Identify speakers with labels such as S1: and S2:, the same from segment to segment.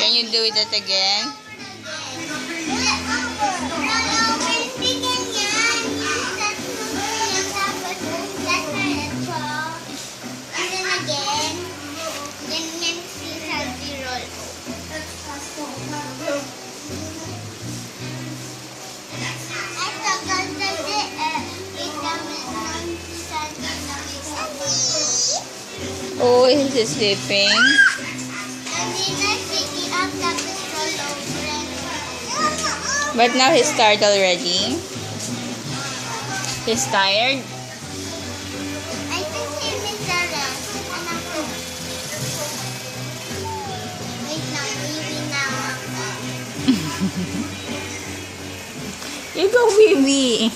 S1: Can you do that again? Oh, he's sleeping. But now he's tired already. He's tired.
S2: I think he needs a rest. Wait lang, baby na ako.
S1: You go wee-wee.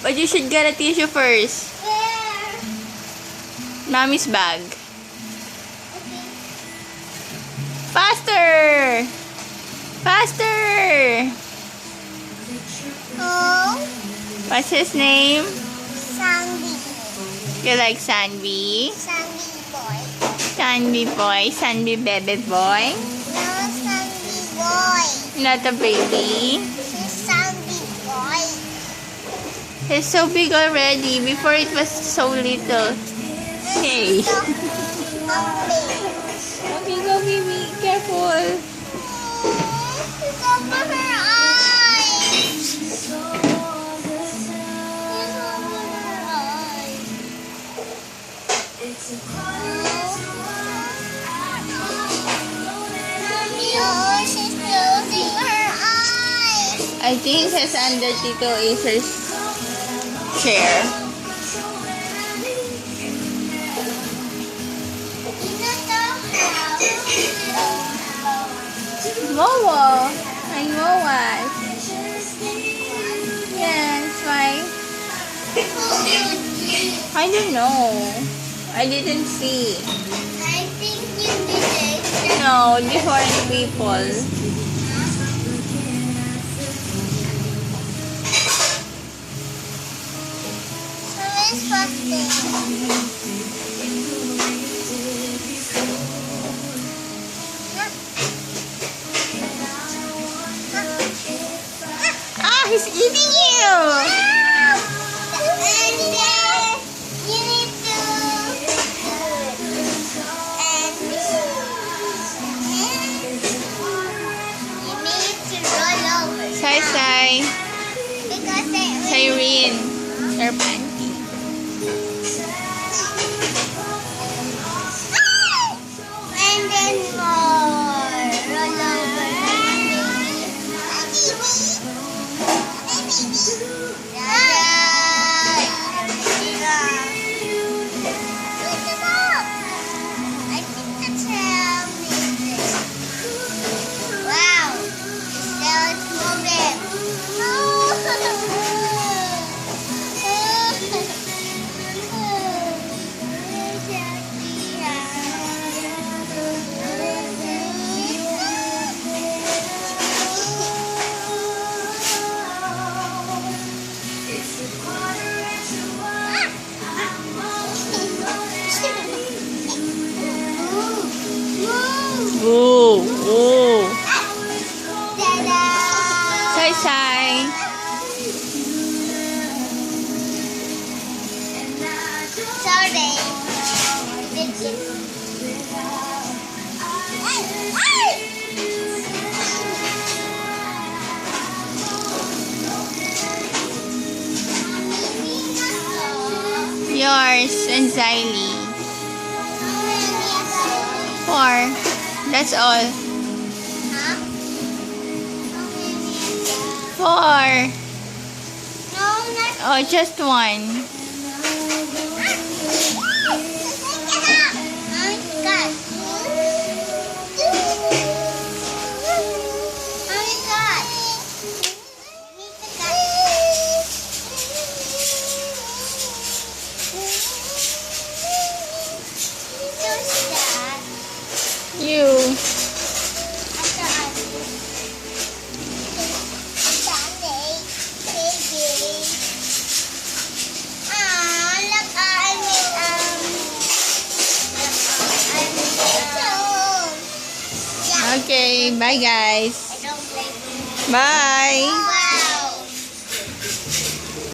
S1: But you should get a tissue first.
S2: Where?
S1: Mommy's bag.
S2: Okay.
S1: Faster! Faster!
S2: Oh,
S1: What's his name?
S2: Sandy.
S1: You like Sanvi?
S2: Sandy boy.
S1: Sanvi boy? Sanvi baby boy?
S2: No, Sandy boy.
S1: Not a baby.
S2: He's Sandy boy.
S1: He's so big already. Before it was so little. Hey. Okay, go baby. Careful.
S2: He's over her eyes. He's over her eyes. Oh, she's closing her eyes.
S1: I think it's under Tito Acer's chair. Momo. I know what. Yes, why? I don't know. I didn't see.
S2: I think you did it.
S1: No, different people.
S2: So it's fasting.
S1: Ah, he's eating you.
S2: And then you need to roll over.
S1: Sai.
S2: Because
S1: Cyrene. Her panty.
S2: and then more roll over. I think that's wow, now it's moving.
S1: Ooh, ooh.
S2: Ta-da!
S1: Sai.
S2: Sorry.
S1: Yours and Xylee. 4. That's all.
S2: Huh?
S1: 4.
S2: No, not.
S1: Oh, just 1. You. Okay, bye guys.
S2: I don't play.
S1: Bye.
S2: Bye.